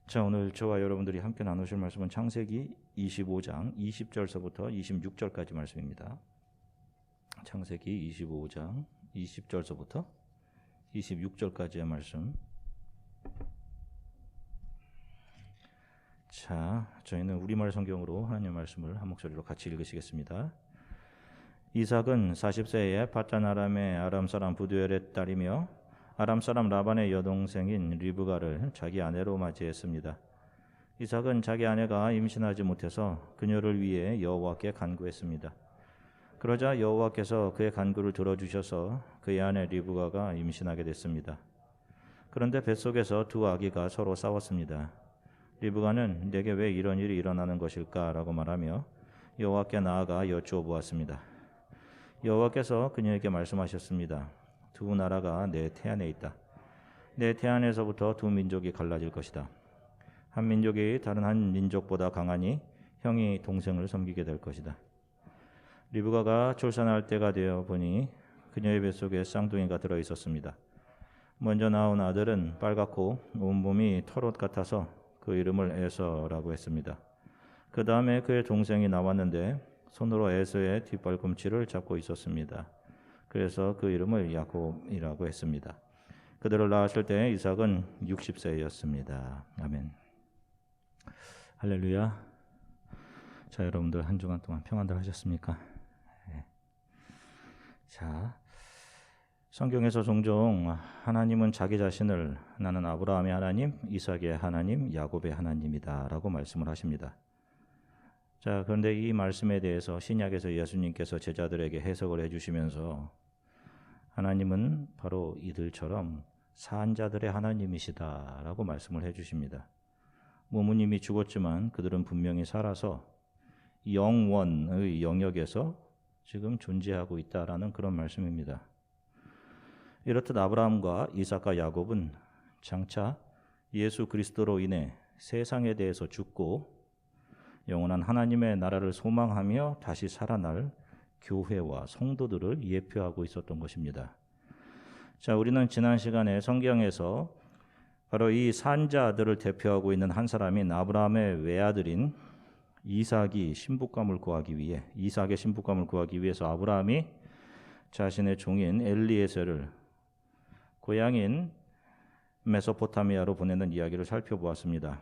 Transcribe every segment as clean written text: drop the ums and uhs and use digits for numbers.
자, 오늘 저와 여러분들이 함께 나누실 말씀은 창세기 25장 20절서부터 26절까지 말씀입니다. 창세기 25장 20절서부터 26절까지의 말씀. 자, 저희는 우리말 성경으로 하나님의 말씀을 한 목소리로 같이 읽으시겠습니다. 이삭은 40세에 밧단 아람의 아람 사람 부두엘의 딸이며 아람 사람 라반의 여동생인 리브가를 자기 아내로 맞이했습니다. 이삭은 자기 아내가 임신하지 못해서 그녀를 위해 여호와께 간구했습니다. 그러자 여호와께서 그의 간구를 들어주셔서 그의 아내 리브가가 임신하게 됐습니다. 그런데 뱃속에서 두 아기가 서로 싸웠습니다. 리브가는 내게 왜 이런 일이 일어나는 것일까라고 말하며 여호와께 나아가 여쭈어 보았습니다. 여호와께서 그녀에게 말씀하셨습니다. 두 나라가 내 태안에 있다. 내 태안에서부터 두 민족이 갈라질 것이다. 한 민족이 다른 한 민족보다 강하니 형이 동생을 섬기게 될 것이다. 리브가가 출산할 때가 되어 보니 그녀의 뱃속에 쌍둥이가 들어 있었습니다. 먼저 나온 아들은 빨갛고 온몸이 털옷 같아서 그 이름을 에서라고 했습니다. 그 다음에 그의 동생이 나왔는데 손으로 에서의 뒷발꿈치를 잡고 있었습니다. 그래서 그 이름을 야곱이라고 했습니다. 그들을 낳았을 때 이삭은 60세였습니다. 아멘. 할렐루야. 자, 여러분들 한 주간 동안 평안들 하셨습니까? 네. 자, 성경에서 종종 하나님은 자기 자신을 나는 아브라함의 하나님, 이삭의 하나님, 야곱의 하나님이다 라고 말씀을 하십니다. 자, 그런데 이 말씀에 대해서 신약에서 예수님께서 제자들에게 해석을 해주시면서 하나님은 바로 이들처럼 산자들의 하나님이시다라고 말씀을 해주십니다. 몸은 이미 죽었지만 그들은 분명히 살아서 영원의 영역에서 지금 존재하고 있다라는 그런 말씀입니다. 이렇듯 아브라함과 이삭과 야곱은 장차 예수 그리스도로 인해 세상에 대해서 죽고 영원한 하나님의 나라를 소망하며 다시 살아날 교회와 성도들을 예표하고 있었던 것입니다. 자, 우리는 지난 시간에 성경에서 바로 이 산자들을 대표하고 있는 한 사람인 아브라함의 외아들인 이삭의 신부감을 구하기 위해서 아브라함이 자신의 종인 엘리에셀을 고향인 메소포타미아로 보내는 이야기를 살펴보았습니다.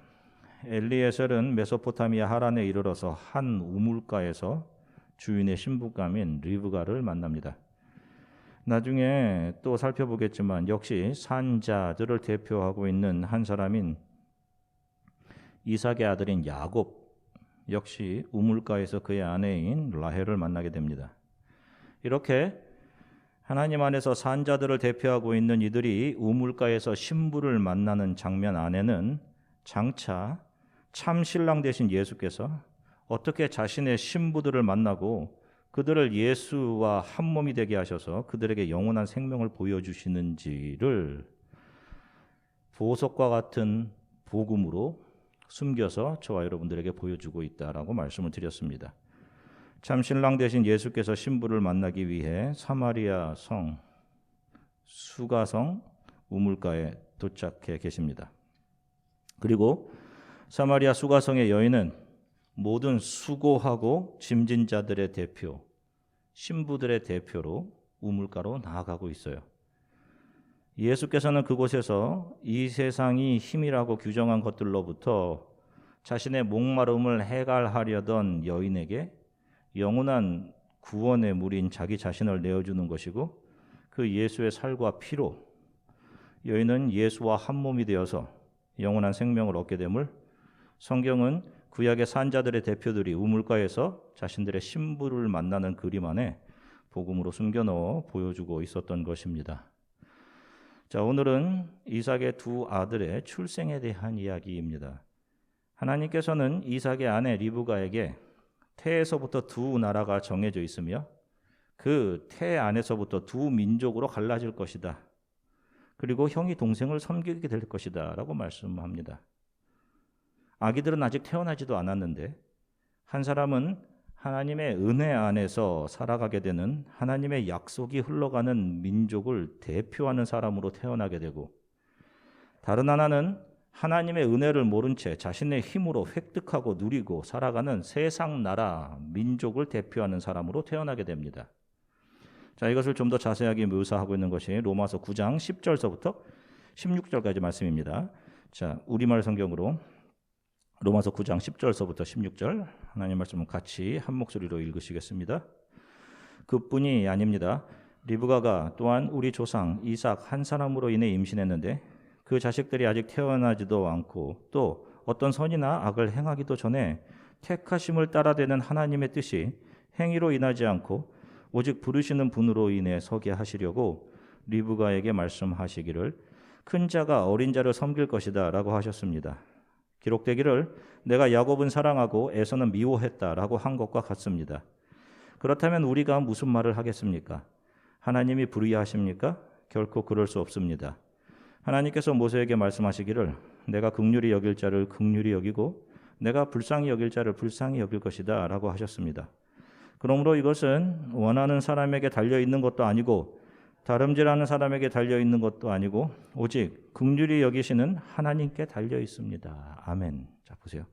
엘리에셀은 메소포타미아 하란에 이르러서 한 우물가에서 주인의 신부감인 리브가를 만납니다. 나중에 또 살펴보겠지만 역시 산자들을 대표하고 있는 한 사람인 이삭의 아들인 야곱 역시 우물가에서 그의 아내인 라헬을 만나게 됩니다. 이렇게 하나님 안에서 산자들을 대표하고 있는 이들이 우물가에서 신부를 만나는 장면 안에는 장차 참 신랑 되신 예수께서 어떻게 자신의 신부들을 만나고 그들을 예수와 한 몸이 되게 하셔서 그들에게 영원한 생명을 보여주시는지를 보석과 같은 복음으로 숨겨서 저와 여러분들에게 보여주고 있다라고 말씀을 드렸습니다. 참 신랑 되신 예수께서 신부를 만나기 위해 사마리아 성 수가성 우물가에 도착해 계십니다. 그리고 사마리아 수가성의 여인은 모든 수고하고 짐진 자들의 대표, 신부들의 대표로 우물가로 나아가고 있어요. 예수께서는 그곳에서 이 세상이 힘이라고 규정한 것들로부터 자신의 목마름을 해갈하려던 여인에게 영원한 구원의 물인 자기 자신을 내어주는 것이고 그 예수의 살과 피로 여인은 예수와 한 몸이 되어서 영원한 생명을 얻게 됨을 성경은 구약의 산자들의 대표들이 우물가에서 자신들의 신부를 만나는 그림 안에 복음으로 숨겨넣어 보여주고 있었던 것입니다. 자, 오늘은 이삭의 두 아들의 출생에 대한 이야기입니다. 하나님께서는 이삭의 아내 리브가에게 태에서부터 두 나라가 정해져 있으며 그 태 안에서부터 두 민족으로 갈라질 것이다. 그리고 형이 동생을 섬기게 될 것이다 라고 말씀합니다. 아기들은 아직 태어나지도 않았는데 한 사람은 하나님의 은혜 안에서 살아가게 되는 하나님의 약속이 흘러가는 민족을 대표하는 사람으로 태어나게 되고 다른 하나는 하나님의 은혜를 모른 채 자신의 힘으로 획득하고 누리고 살아가는 세상 나라, 민족을 대표하는 사람으로 태어나게 됩니다. 자, 이것을 좀 더 자세하게 묘사하고 있는 것이 로마서 9장 10절서부터 16절까지 말씀입니다. 자, 우리말 성경으로 로마서 9장 10절서부터 16절 하나님 말씀을 같이 한 목소리로 읽으시겠습니다. 그뿐이 아닙니다. 리브가가 또한 우리 조상 이삭 한 사람으로 인해 임신했는데 그 자식들이 아직 태어나지도 않고 또 어떤 선이나 악을 행하기도 전에 택하심을 따라되는 하나님의 뜻이 행위로 인하지 않고 오직 부르시는 분으로 인해 서게 하시려고 리브가에게 말씀하시기를 큰 자가 어린 자를 섬길 것이다 라고 하셨습니다. 기록되기를 내가 야곱은 사랑하고 에서는 미워했다 라고 한 것과 같습니다. 그렇다면 우리가 무슨 말을 하겠습니까? 하나님이 불의하십니까? 결코 그럴 수 없습니다. 하나님께서 모세에게 말씀하시기를 내가 긍휼히 여길 자를 긍휼히 여기고 내가 불쌍히 여길 자를 불쌍히 여길 것이다 라고 하셨습니다. 그러므로 이것은 원하는 사람에게 달려있는 것도 아니고 다름질하는 사람에게 달려있는 것도 아니고 오직 긍휼히 여기시는 하나님께 달려있습니다. 아멘. 자, 보세요.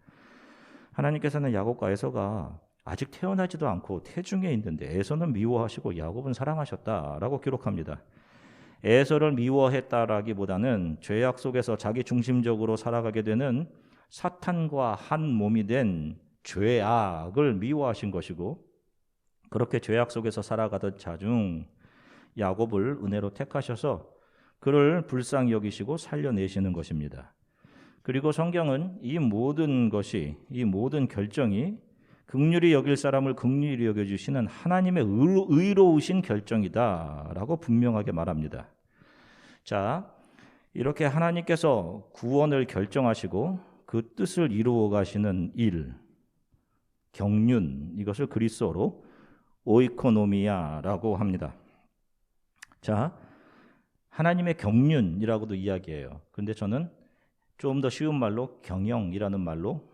하나님께서는 야곱과 에서가 아직 태어나지도 않고 태중에 있는데 에서는 미워하시고 야곱은 사랑하셨다라고 기록합니다. 에서를 미워했다라기보다는 죄악 속에서 자기 중심적으로 살아가게 되는 사탄과 한 몸이 된 죄악을 미워하신 것이고 그렇게 죄악 속에서 살아가던 자 중 야곱을 은혜로 택하셔서 그를 불쌍히 여기시고 살려내시는 것입니다. 그리고 성경은 이 모든 것이 이 모든 결정이 긍휼히 여길 사람을 긍휼히 여겨주시는 하나님의 의로우신 결정이다라고 분명하게 말합니다. 자, 이렇게 하나님께서 구원을 결정하시고 그 뜻을 이루어 가시는 일, 경륜, 이것을 그리스어로 오이코노미아라고 합니다. 자, 하나님의 경륜이라고도 이야기해요. 그런데 저는 좀 더 쉬운 말로 경영이라는 말로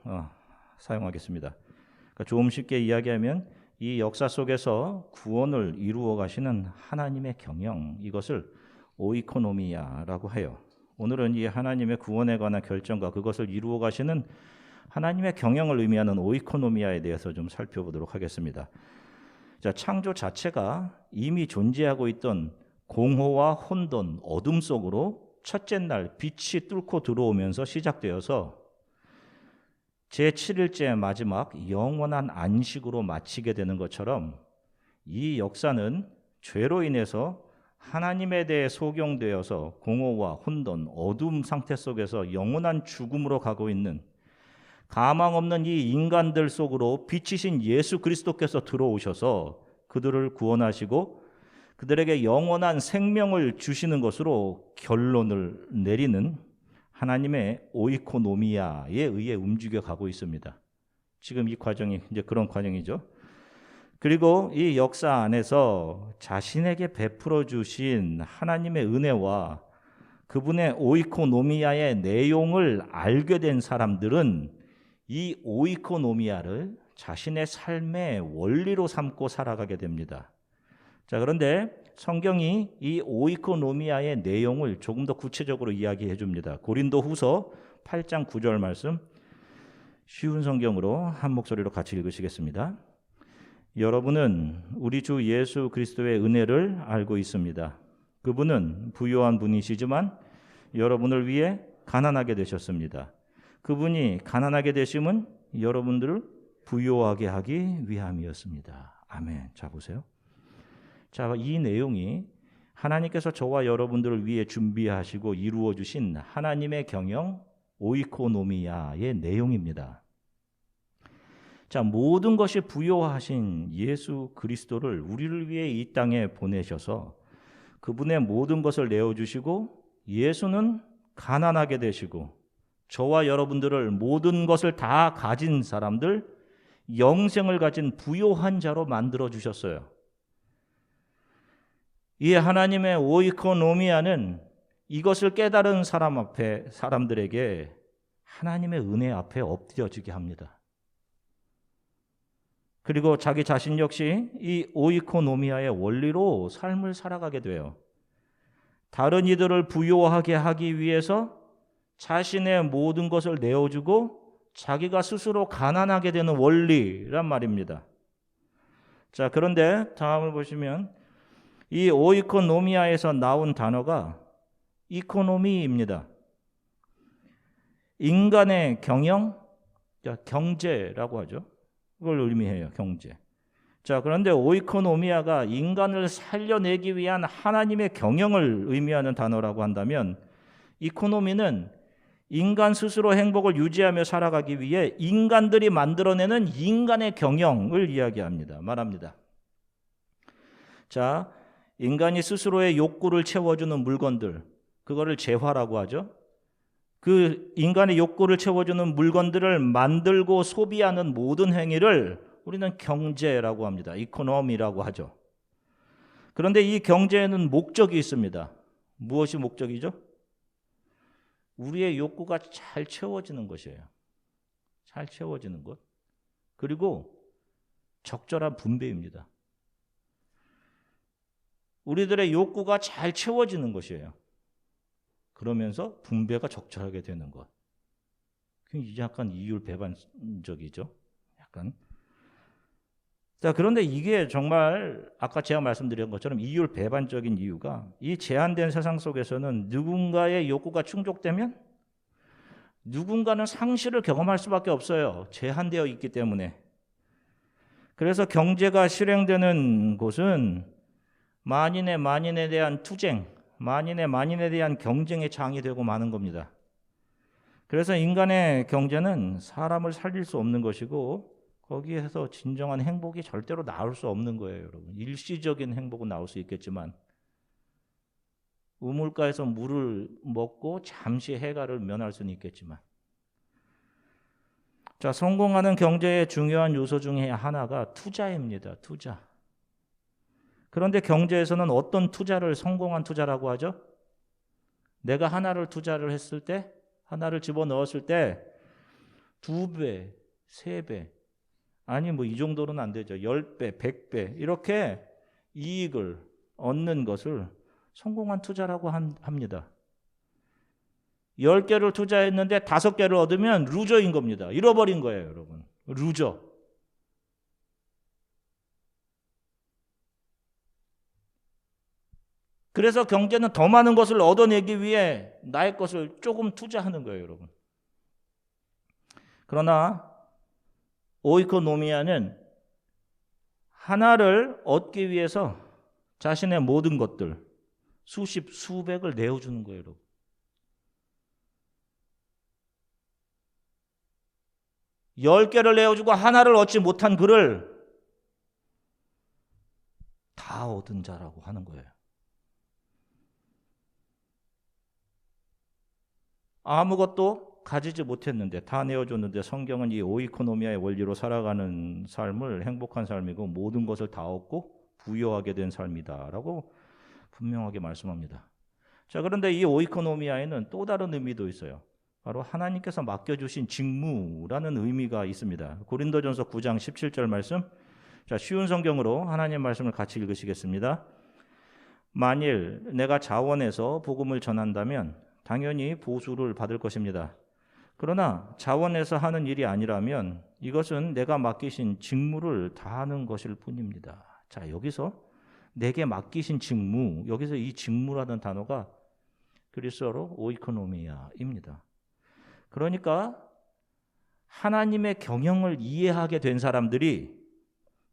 사용하겠습니다. 그러니까 좀 쉽게 이야기하면 이 역사 속에서 구원을 이루어 가시는 하나님의 경영, 이것을 오이코노미아라고 해요. 오늘은 이 하나님의 구원에 관한 결정과 그것을 이루어 가시는 하나님의 경영을 의미하는 오이코노미아에 대해서 좀 살펴보도록 하겠습니다. 자, 창조 자체가 이미 존재하고 있던 공허와 혼돈, 어둠 속으로 첫째 날 빛이 뚫고 들어오면서 시작되어서 제7일째 마지막 영원한 안식으로 마치게 되는 것처럼 이 역사는 죄로 인해서 하나님에 대해 소경되어서 공허와 혼돈, 어둠 상태 속에서 영원한 죽음으로 가고 있는 가망 없는 이 인간들 속으로 빛이신 예수 그리스도께서 들어오셔서 그들을 구원하시고 그들에게 영원한 생명을 주시는 것으로 결론을 내리는 하나님의 오이코노미아에 의해 움직여 가고 있습니다. 지금 이 과정이 이제 그런 과정이죠. 그리고 이 역사 안에서 자신에게 베풀어 주신 하나님의 은혜와 그분의 오이코노미아의 내용을 알게 된 사람들은 이 오이코노미아를 자신의 삶의 원리로 삼고 살아가게 됩니다. 자, 그런데 성경이 이 오이코노미아의 내용을 조금 더 구체적으로 이야기해 줍니다. 고린도후서 8장 9절 말씀 쉬운 성경으로 한 목소리로 같이 읽으시겠습니다. 여러분은 우리 주 예수 그리스도의 은혜를 알고 있습니다. 그분은 부요한 분이시지만 여러분을 위해 가난하게 되셨습니다. 그분이 가난하게 되심은 여러분들을 부요하게 하기 위함이었습니다. 아멘. 자, 보세요. 자, 이 내용이 하나님께서 저와 여러분들을 위해 준비하시고 이루어 주신 하나님의 경영 오이코노미아의 내용입니다. 자, 모든 것이 부요하신 예수 그리스도를 우리를 위해 이 땅에 보내셔서 그분의 모든 것을 내어주시고 예수는 가난하게 되시고 저와 여러분들을 모든 것을 다 가진 사람들, 영생을 가진 부요한 자로 만들어 주셨어요. 이 하나님의 오이코노미아는 이것을 깨달은 사람들에게 하나님의 은혜 앞에 엎드려지게 합니다. 그리고 자기 자신 역시 이 오이코노미아의 원리로 삶을 살아가게 돼요. 다른 이들을 부요하게 하기 위해서 자신의 모든 것을 내어주고 자기가 스스로 가난하게 되는 원리란 말입니다. 자, 그런데 다음을 보시면 이 오이코노미아에서 나온 단어가 이코노미입니다. 인간의 경영, 경제라고 하죠. 그걸 의미해요, 경제. 자, 그런데 오이코노미아가 인간을 살려내기 위한 하나님의 경영을 의미하는 단어라고 한다면 이코노미는 인간 스스로 행복을 유지하며 살아가기 위해 인간들이 만들어내는 인간의 경영을 말합니다. 자, 인간이 스스로의 욕구를 채워주는 물건들, 그거를 재화라고 하죠. 그 인간의 욕구를 채워주는 물건들을 만들고 소비하는 모든 행위를 우리는 경제라고 합니다. 이코노미라고 하죠. 그런데 이 경제에는 목적이 있습니다. 무엇이 목적이죠? 우리의 욕구가 잘 채워지는 것이에요. 잘 채워지는 것. 그리고 적절한 분배입니다. 우리들의 욕구가 잘 채워지는 것이에요. 그러면서 분배가 적절하게 되는 것. 이게 약간 이율배반적이죠. 약간. 자, 그런데 이게 정말 아까 제가 말씀드린 것처럼 이율배반적인 이유가 이 제한된 세상 속에서는 누군가의 욕구가 충족되면 누군가는 상실을 경험할 수밖에 없어요. 제한되어 있기 때문에. 그래서 경제가 실행되는 곳은 만인에 대한 투쟁, 만인에 대한 경쟁의 장이 되고 마는 겁니다. 그래서 인간의 경제는 사람을 살릴 수 없는 것이고 거기에서 진정한 행복이 절대로 나올 수 없는 거예요, 여러분. 일시적인 행복은 나올 수 있겠지만 우물가에서 물을 먹고 잠시 해가를 면할 수는 있겠지만 자, 성공하는 경제의 중요한 요소 중에 하나가 투자입니다. 투자. 그런데 경제에서는 어떤 투자를 성공한 투자라고 하죠? 내가 하나를 투자를 했을 때, 하나를 집어넣었을 때 2배, 3배, 아니 이 정도는 안 되죠. 10배, 100배 이렇게 이익을 얻는 것을 성공한 투자라고 합니다. 10개를 투자했는데 5개를 얻으면 루저인 겁니다. 잃어버린 거예요, 여러분. 루저. 그래서 경제는 더 많은 것을 얻어내기 위해 나의 것을 조금 투자하는 거예요, 여러분. 그러나 오이코노미아는 하나를 얻기 위해서 자신의 모든 것들, 수십, 수백을 내어주는 거예요, 여러분. 열 개를 내어주고 하나를 얻지 못한 그를 다 얻은 자라고 하는 거예요. 아무것도 가지지 못했는데 다 내어줬는데 성경은 이 오이코노미아의 원리로 살아가는 삶을 행복한 삶이고 모든 것을 다 얻고 부유하게 된 삶이다라고 분명하게 말씀합니다. 자, 그런데 이 오이코노미아에는 또 다른 의미도 있어요. 바로 하나님께서 맡겨주신 직무라는 의미가 있습니다. 고린도전서 9장 17절 말씀. 자, 쉬운 성경으로 하나님 말씀을 같이 읽으시겠습니다. 만일 내가 자원해서 복음을 전한다면 당연히 보수를 받을 것입니다. 그러나 자원해서 하는 일이 아니라면 이것은 내가 맡기신 직무를 다하는 것일 뿐입니다. 자, 여기서 내게 맡기신 직무, 여기서 이 직무라는 단어가 그리스어로 오이코노미아입니다. 그러니까 하나님의 경영을 이해하게 된 사람들이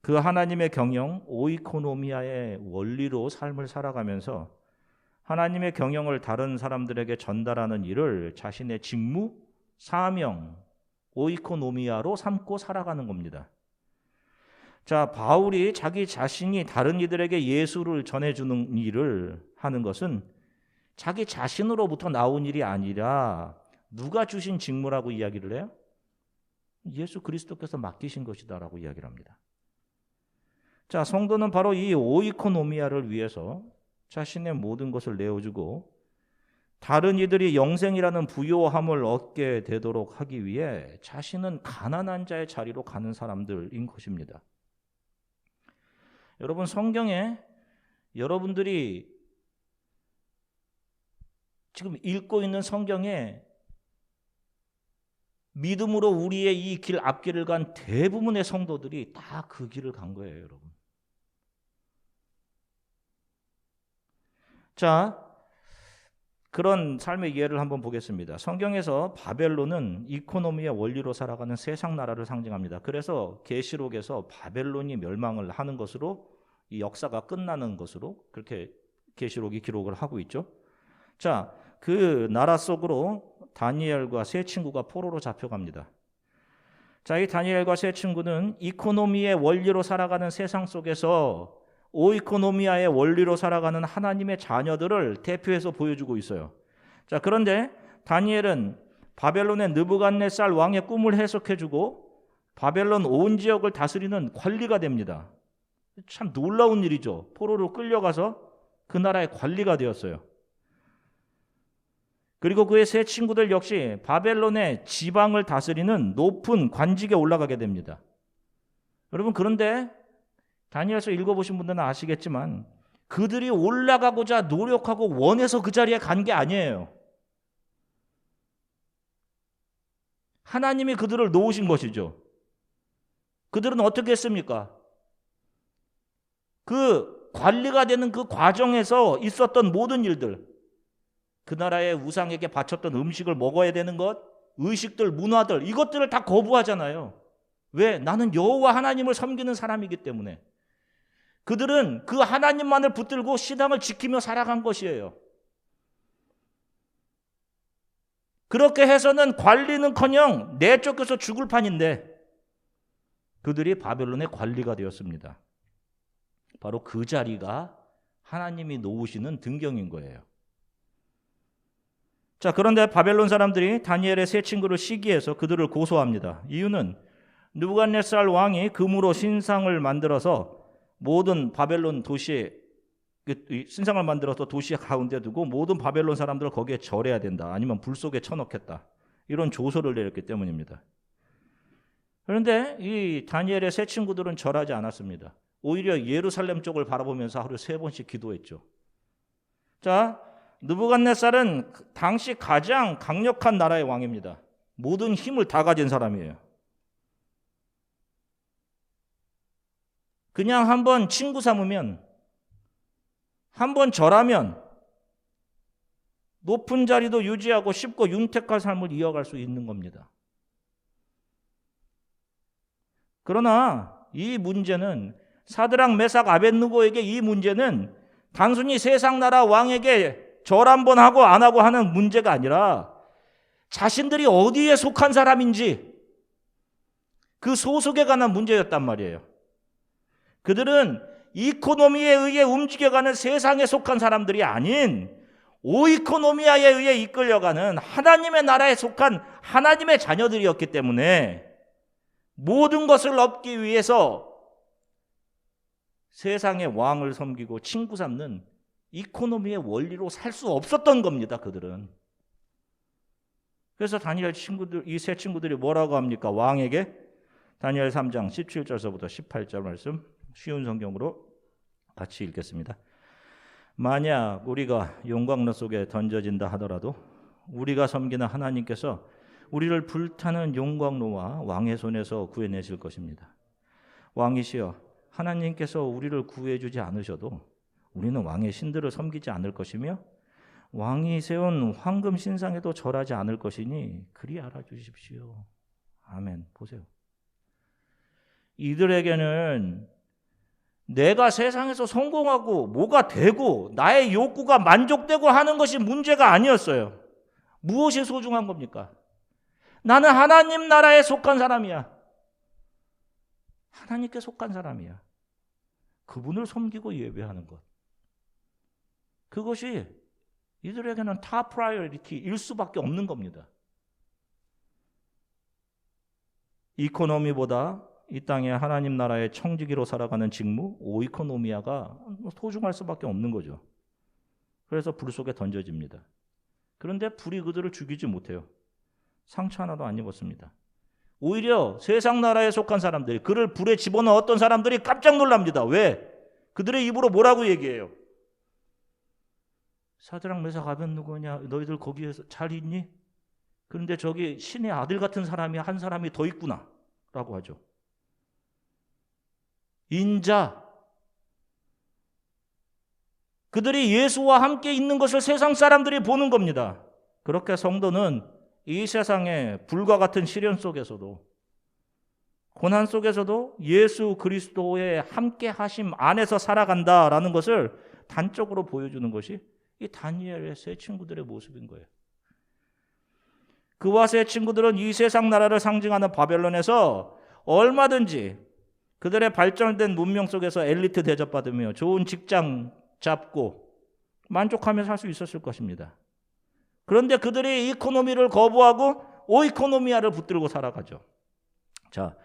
그 하나님의 경영, 오이코노미아의 원리로 삶을 살아가면서 하나님의 경영을 다른 사람들에게 전달하는 일을 자신의 직무, 사명, 오이코노미아로 삼고 살아가는 겁니다. 자, 바울이 자기 자신이 다른 이들에게 예수를 전해주는 일을 하는 것은 자기 자신으로부터 나온 일이 아니라 누가 주신 직무라고 이야기를 해요? 예수 그리스도께서 맡기신 것이다라고 이야기를 합니다. 자, 성도는 바로 이 오이코노미아를 위해서 자신의 모든 것을 내어주고 다른 이들이 영생이라는 부요함을 얻게 되도록 하기 위해 자신은 가난한 자의 자리로 가는 사람들인 것입니다. 여러분, 성경에 여러분들이 지금 읽고 있는 성경에 믿음으로 우리의 이 길 앞길을 간 대부분의 성도들이 다 그 길을 간 거예요, 여러분. 자, 그런 삶의 예를 한번 보겠습니다. 성경에서 바벨론은 이코노미의 원리로 살아가는 세상 나라를 상징합니다. 그래서 계시록에서 바벨론이 멸망을 하는 것으로 이 역사가 끝나는 것으로 그렇게 계시록이 기록을 하고 있죠. 자, 그 나라 속으로 다니엘과 세 친구가 포로로 잡혀갑니다. 자, 이 다니엘과 세 친구는 이코노미의 원리로 살아가는 세상 속에서 오이코노미아의 원리로 살아가는 하나님의 자녀들을 대표해서 보여주고 있어요. 자, 그런데 다니엘은 바벨론의 느부갓네살 왕의 꿈을 해석해주고 바벨론 온 지역을 다스리는 관리가 됩니다. 참 놀라운 일이죠. 포로로 끌려가서 그 나라의 관리가 되었어요. 그리고 그의 세 친구들 역시 바벨론의 지방을 다스리는 높은 관직에 올라가게 됩니다. 여러분, 그런데 다니엘서 읽어보신 분들은 아시겠지만 그들이 올라가고자 노력하고 원해서 그 자리에 간 게 아니에요. 하나님이 그들을 놓으신 것이죠. 그들은 어떻게 했습니까? 그 관리가 되는 그 과정에서 있었던 모든 일들, 그 나라의 우상에게 바쳤던 음식을 먹어야 되는 것, 의식들, 문화들, 이것들을 다 거부하잖아요. 왜? 나는 여호와 하나님을 섬기는 사람이기 때문에. 그들은 그 하나님만을 붙들고 신앙을 지키며 살아간 것이에요. 그렇게 해서는 관리는커녕 내쫓겨서 죽을 판인데 그들이 바벨론의 관리가 되었습니다. 바로 그 자리가 하나님이 놓으시는 등경인 거예요. 자, 그런데 바벨론 사람들이 다니엘의 세 친구를 시기해서 그들을 고소합니다. 이유는 느부갓네살 왕이 금으로 신상을 만들어서 모든 바벨론 도시에 신상을 만들어서 도시 가운데 두고 모든 바벨론 사람들을 거기에 절해야 된다. 아니면 불 속에 쳐넣겠다. 이런 조서를 내렸기 때문입니다. 그런데 이 다니엘의 세 친구들은 절하지 않았습니다. 오히려 예루살렘 쪽을 바라보면서 하루에 3번씩 기도했죠. 자, 느부갓네살은 당시 가장 강력한 나라의 왕입니다. 모든 힘을 다 가진 사람이에요. 그냥 한번 친구 삼으면, 한번 절하면 높은 자리도 유지하고 쉽고 윤택한 삶을 이어갈 수 있는 겁니다. 그러나 이 문제는 사드락, 메삭, 아벳느고에게 이 문제는 단순히 세상 나라 왕에게 절 한번 하고 안 하고 하는 문제가 아니라 자신들이 어디에 속한 사람인지 그 소속에 관한 문제였단 말이에요. 그들은 이코노미에 의해 움직여가는 세상에 속한 사람들이 아닌 오이코노미아에 의해 이끌려가는 하나님의 나라에 속한 하나님의 자녀들이었기 때문에 모든 것을 얻기 위해서 세상의 왕을 섬기고 친구 삼는 이코노미의 원리로 살 수 없었던 겁니다. 그들은. 그래서 다니엘 친구들, 이 세 친구들이 뭐라고 합니까? 왕에게 다니엘 3장 17절서부터 18절 말씀 쉬운 성경으로 같이 읽겠습니다. 만약 우리가 용광로 속에 던져진다 하더라도 우리가 섬기는 하나님께서 우리를 불타는 용광로와 왕의 손에서 구해내실 것입니다. 왕이시여, 하나님께서 우리를 구해주지 않으셔도 우리는 왕의 신들을 섬기지 않을 것이며 왕이 세운 황금 신상에도 절하지 않을 것이니 그리 알아주십시오. 아멘. 보세요. 이들에게는 내가 세상에서 성공하고 뭐가 되고 나의 욕구가 만족되고 하는 것이 문제가 아니었어요. 무엇이 소중한 겁니까? 나는 하나님 나라에 속한 사람이야. 하나님께 속한 사람이야. 그분을 섬기고 예배하는 것. 그것이 이들에게는 탑 프라이어리티일 수밖에 없는 겁니다. 이코노미보다 이 땅에 하나님 나라의 청지기로 살아가는 직무, 오이코노미아가 소중할 수밖에 없는 거죠. 그래서 불 속에 던져집니다. 그런데 불이 그들을 죽이지 못해요. 상처 하나도 안 입었습니다. 오히려 세상 나라에 속한 사람들이 그를 불에 집어넣었던 사람들이 깜짝 놀랍니다. 왜? 그들의 입으로 뭐라고 얘기해요? 사드락, 메삭, 아벳느고냐? 너희들 거기에서 잘 있니? 그런데 저기 신의 아들 같은 사람이 한 사람이 더 있구나 라고 하죠. 인자. 그들이 예수와 함께 있는 것을 세상 사람들이 보는 겁니다. 그렇게 성도는 이 세상의 불과 같은 시련 속에서도, 고난 속에서도 예수 그리스도의 함께 하심 안에서 살아간다라는 것을 단적으로 보여주는 것이 이 다니엘의 세 친구들의 모습인 거예요. 그와 세 친구들은 이 세상 나라를 상징하는 바벨론에서 얼마든지 그들의 발전된 문명 속에서 엘리트 대접받으며 좋은 직장 잡고 만족하며 살 수 있었을 것입니다. 그런데 그들이 이코노미를 거부하고 오이코노미아를 붙들고 살아가죠. 자,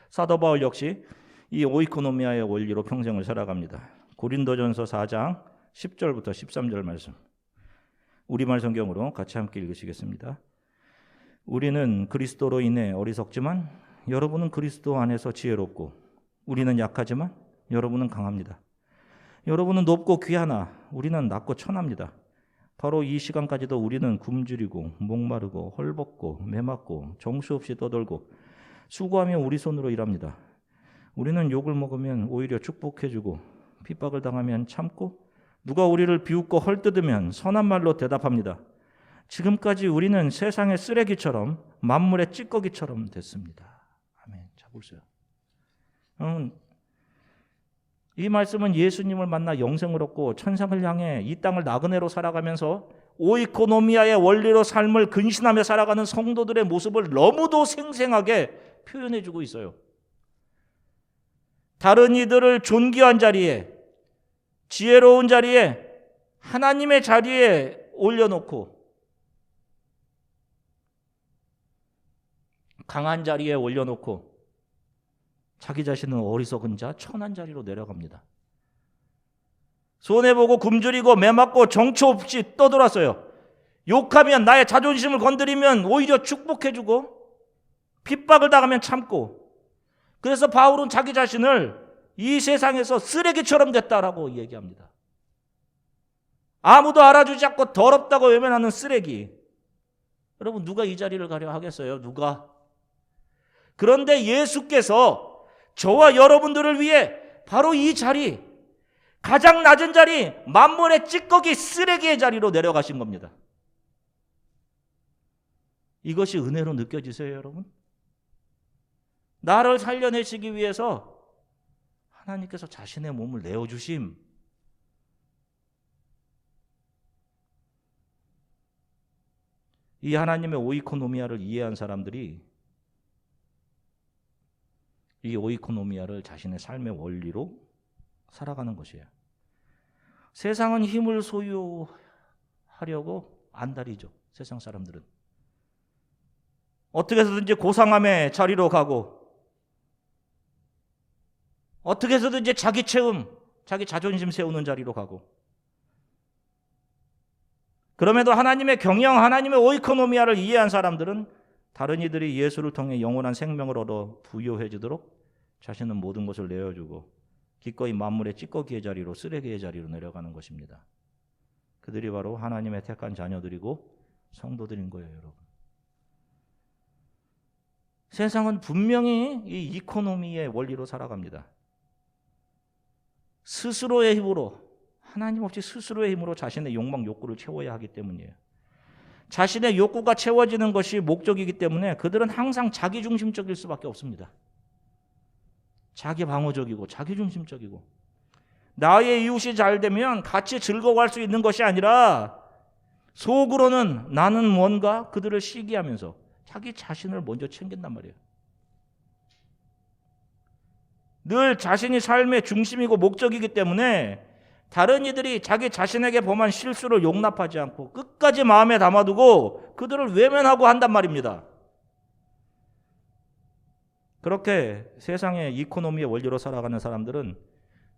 사도 바울 역시 이 오이코노미아의 원리로 평생을 살아갑니다. 고린도전서 4장 10절부터 13절 말씀, 우리말 성경으로 같이 함께 읽으시겠습니다. 우리는 그리스도로 인해 어리석지만 여러분은 그리스도 안에서 지혜롭고, 우리는 약하지만 여러분은 강합니다. 여러분은 높고 귀하나 우리는 낮고 천합니다. 바로 이 시간까지도 우리는 굶주리고 목마르고 헐벗고 메맞고 정수없이 떠돌고 수고하며 우리 손으로 일합니다. 우리는 욕을 먹으면 오히려 축복해주고 핍박을 당하면 참고 누가 우리를 비웃고 헐뜯으면 선한 말로 대답합니다. 지금까지 우리는 세상의 쓰레기처럼 만물의 찌꺼기처럼 됐습니다. 아멘. 자, 보세요. 이 말씀은 예수님을 만나 영생을 얻고 천상을 향해 이 땅을 나그네로 살아가면서 오이코노미아의 원리로 삶을 근신하며 살아가는 성도들의 모습을 너무도 생생하게 표현해주고 있어요. 다른 이들을 존귀한 자리에, 지혜로운 자리에, 하나님의 자리에 올려놓고 강한 자리에 올려놓고 자기 자신은 어리석은 자, 천한 자리로 내려갑니다. 손해보고 굶주리고 매맞고 정처 없이 떠돌았어요. 욕하면, 나의 자존심을 건드리면 오히려 축복해주고 핍박을 당하면 참고. 그래서 바울은 자기 자신을 이 세상에서 쓰레기처럼 됐다라고 얘기합니다. 아무도 알아주지 않고 더럽다고 외면하는 쓰레기. 여러분, 누가 이 자리를 가려 하겠어요? 누가? 그런데 예수께서 저와 여러분들을 위해 바로 이 자리, 가장 낮은 자리, 만물의 찌꺼기 쓰레기의 자리로 내려가신 겁니다. 이것이 은혜로 느껴지세요, 여러분? 나를 살려내시기 위해서 하나님께서 자신의 몸을 내어주심. 이 하나님의 오이코노미아를 이해한 사람들이 이 오이코노미아를 자신의 삶의 원리로 살아가는 것이에요. 세상은 힘을 소유하려고 안달이죠. 세상 사람들은. 어떻게 해서든지 고상함의 자리로 가고, 어떻게 해서든지 자기 채움, 자기 자존심 세우는 자리로 가고, 그럼에도 하나님의 경영, 하나님의 오이코노미아를 이해한 사람들은 다른 이들이 예수를 통해 영원한 생명을 얻어 부여해주도록 자신은 모든 것을 내어주고 기꺼이 만물의 찌꺼기의 자리로, 쓰레기의 자리로 내려가는 것입니다. 그들이 바로 하나님의 택한 자녀들이고 성도들인 거예요, 여러분. 세상은 분명히 이 이코노미의 원리로 살아갑니다. 스스로의 힘으로, 하나님 없이 스스로의 힘으로 자신의 욕망, 욕구를 채워야 하기 때문이에요. 자신의 욕구가 채워지는 것이 목적이기 때문에 그들은 항상 자기중심적일 수밖에 없습니다. 자기 방어적이고 자기중심적이고, 나의 이웃이 잘 되면 같이 즐거워할 수 있는 것이 아니라 속으로는 나는 뭔가 그들을 시기하면서 자기 자신을 먼저 챙긴단 말이에요. 늘 자신이 삶의 중심이고 목적이기 때문에 다른 이들이 자기 자신에게 범한 실수를 용납하지 않고 끝까지 마음에 담아두고 그들을 외면하고 한단 말입니다. 그렇게 세상의 이코노미의 원리로 살아가는 사람들은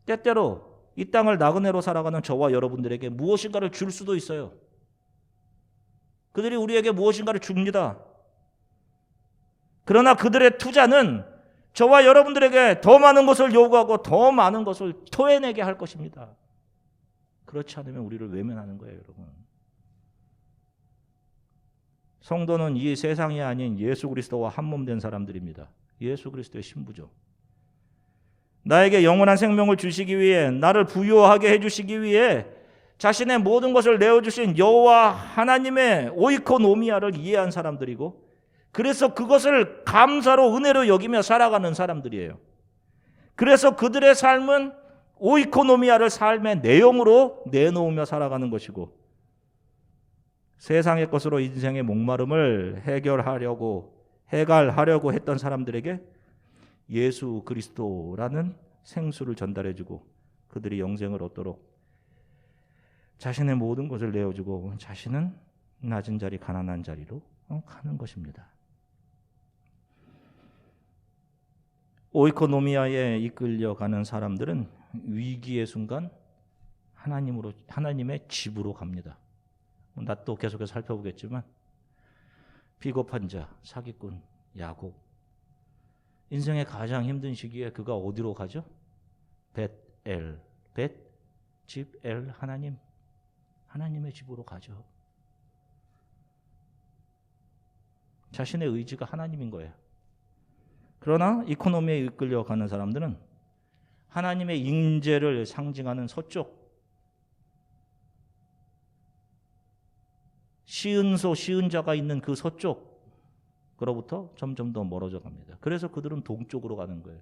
때때로 이 땅을 나그네로 살아가는 저와 여러분들에게 무엇인가를 줄 수도 있어요. 그들이 우리에게 무엇인가를 줍니다. 그러나 그들의 투자는 저와 여러분들에게 더 많은 것을 요구하고 더 많은 것을 토해내게 할 것입니다. 그렇지 않으면 우리를 외면하는 거예요, 여러분. 성도는 이 세상이 아닌 예수 그리스도와 한 몸 된 사람들입니다. 예수 그리스도의 신부죠. 나에게 영원한 생명을 주시기 위해, 나를 부유하게 해주시기 위해 자신의 모든 것을 내어주신 여호와 하나님의 오이코노미아를 이해한 사람들이고, 그래서 그것을 감사로 은혜로 여기며 살아가는 사람들이에요. 그래서 그들의 삶은 오이코노미아를 삶의 내용으로 내놓으며 살아가는 것이고, 세상의 것으로 인생의 목마름을 해결하려고 했던 사람들에게 예수 그리스도라는 생수를 전달해주고, 그들이 영생을 얻도록 자신의 모든 것을 내어주고, 자신은 낮은 자리, 가난한 자리로 가는 것입니다. 오이코노미아에 이끌려가는 사람들은 위기의 순간 하나님의 집으로 갑니다. 나 또 계속해서 살펴보겠지만, 비겁한 자, 사기꾼, 야곱, 인생의 가장 힘든 시기에 그가 어디로 가죠? 집 엘 하나님의 집으로 가죠. 자신의 의지가 하나님인 거예요. 그러나 이코노미에 이끌려가는 사람들은 하나님의 임재를 상징하는 서쪽, 시은 자가 있는 그 서쪽으로부터 점점 더 멀어져 갑니다. 그래서 그들은 동쪽으로 가는 거예요.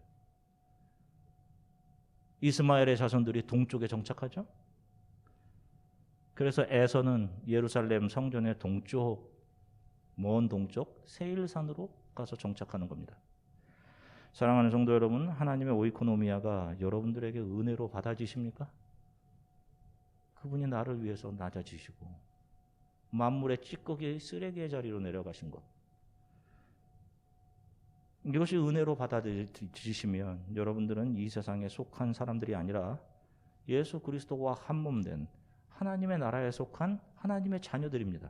이스마엘의 자손들이 동쪽에 정착하죠. 그래서 에서는 예루살렘 성전의 동쪽, 먼 동쪽 세일산으로 가서 정착하는 겁니다. 사랑하는 성도 여러분, 하나님의 오이코노미아가 여러분들에게 은혜로 받아지십니까? 그분이 나를 위해서 낮아지시고 만물의 찌꺼기 쓰레기의 자리로 내려가신 것, 이것이 은혜로 받아들이시면 여러분들은 이 세상에 속한 사람들이 아니라 예수 그리스도와 한 몸 된 하나님의 나라에 속한 하나님의 자녀들입니다.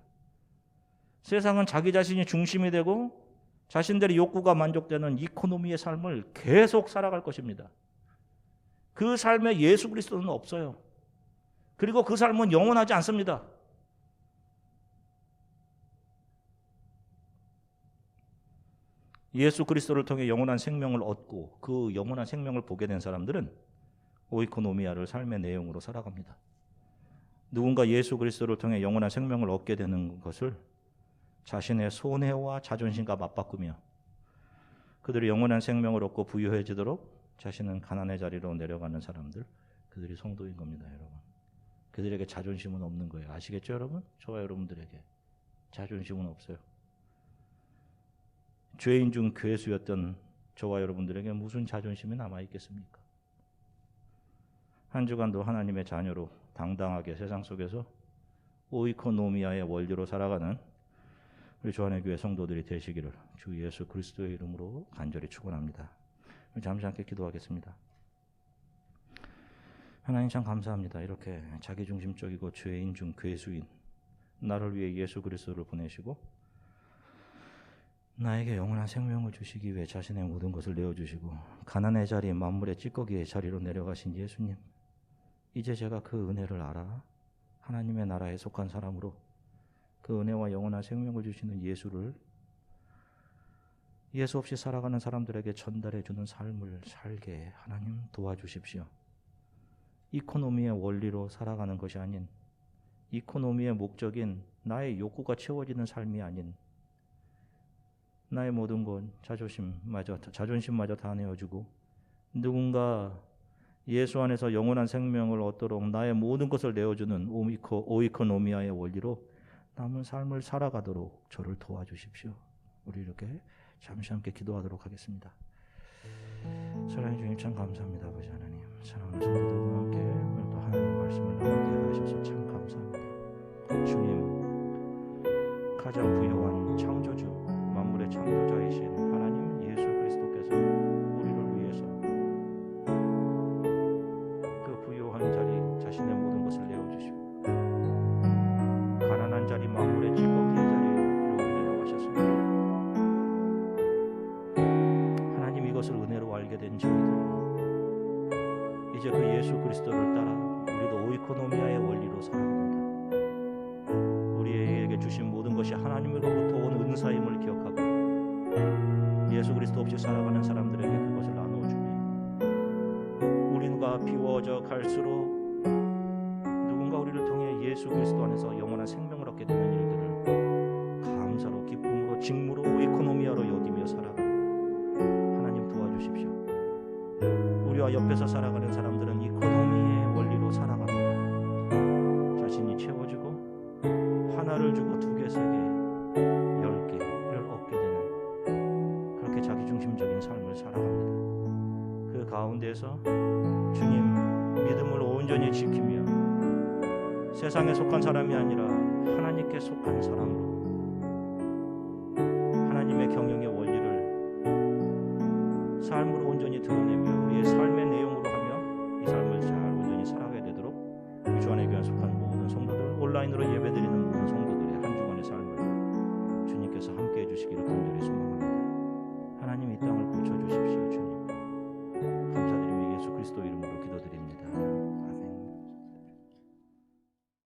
세상은 자기 자신이 중심이 되고 자신들의 욕구가 만족되는 이코노미의 삶을 계속 살아갈 것입니다. 그 삶에 예수 그리스도는 없어요. 그리고 그 삶은 영원하지 않습니다. 예수 그리스도를 통해 영원한 생명을 얻고 그 영원한 생명을 보게 된 사람들은 오이코노미아를 삶의 내용으로 살아갑니다. 누군가 예수 그리스도를 통해 영원한 생명을 얻게 되는 것을 자신의 손해와 자존심과 맞바꾸며 그들이 영원한 생명을 얻고 부유해지도록 자신은 가난의 자리로 내려가는 사람들, 그들이 성도인 겁니다. 여러분, 그들에게 자존심은 없는 거예요. 아시겠죠 여러분? 저와 여러분들에게 자존심은 없어요. 죄인 중 괴수였던 저와 여러분들에게 무슨 자존심이 남아있겠습니까? 한 주간도 하나님의 자녀로 당당하게 세상 속에서 오이코노미아의 원리로 살아가는 우리 조한의 교회 성도들이 되시기를 주 예수 그리스도의 이름으로 간절히 축원합니다. 잠시 함께 기도하겠습니다. 하나님 참 감사합니다. 이렇게 자기중심적이고 죄인 중 괴수인 나를 위해 예수 그리스도를 보내시고 나에게 영원한 생명을 주시기 위해 자신의 모든 것을 내어주시고 가난의 자리, 만물의 찌꺼기의 자리로 내려가신 예수님, 이제 제가 그 은혜를 알아 하나님의 나라에 속한 사람으로 그 은혜와 영원한 생명을 주시는 예수를 예수 없이 살아가는 사람들에게 전달해 주는 삶을 살게 하나님 도와주십시오. 이코노미의 원리로 살아가는 것이 아닌, 이코노미의 목적인 나의 욕구가 채워지는 삶이 아닌, 나의 모든 것, 자존심마저 다 내어주고 누군가 예수 안에서 영원한 생명을 얻도록 나의 모든 것을 내어주는 오이코노미아의 원리로 남은 삶을 살아가도록 저를 도와주십시오. 우리 이렇게 잠시 함께 기도하도록 하겠습니다. 사랑해 주님 참 감사합니다. 아버지 하나님, 사랑하는 성도들과 함께 오늘 또 하나님 말씀을 나누게 하셔서 참 감사합니다. 주님, 가장 부유한 창조주, 만물의 창조자이신 하나님 예수 그리스도께서 우리를 위해서 그 부유한 자리 자신의 모든 것을 내어주시고 가난한 자리, 만물의 찌꺼기의 자리로 내려가셨습니다. 하나님, 이것을 은혜로 알게 된 저희들, 이제 그 예수 그리스도를 따라 우리도 오이코노미아의 원리로 살아갑니다. 우리에게 우리에게 주신 모든 것이 하나님으로부터 온 은사임을 기억하고 예수 그리스도 없이 살아가는 사람들에게 그것을 나누어주니 우리가 비워져 갈수록 누군가 우리를 통해 예수 그리스도 안에서 영원한 생명을 얻게 되는 일들을 감사로 기쁨으로 직무로 이코노미아로 여기며 살아가는 하나님 도와주십시오. 우리와 옆에서 살아가는 사람들은 이코노미의 원리로 살아갑니다. 자신이 채워지고 하나를 주고 2개, 3개, 10개를 얻게 되는 그렇게 자기중심적인 삶을 살아갑니다. 그 가운데서 주님 믿음을 온전히 지키며 세상에 속한 사람이 아니라 하나님께 속한 사람으로 하나님의 경영의 원리를 삶으로 온전히 드러내며 우리의 삶의 내용으로 하며 이 삶을 잘 온전히 살아가게 되도록 우리 주안의 교회 속한 모든 성도들 온라인으로 예배드리는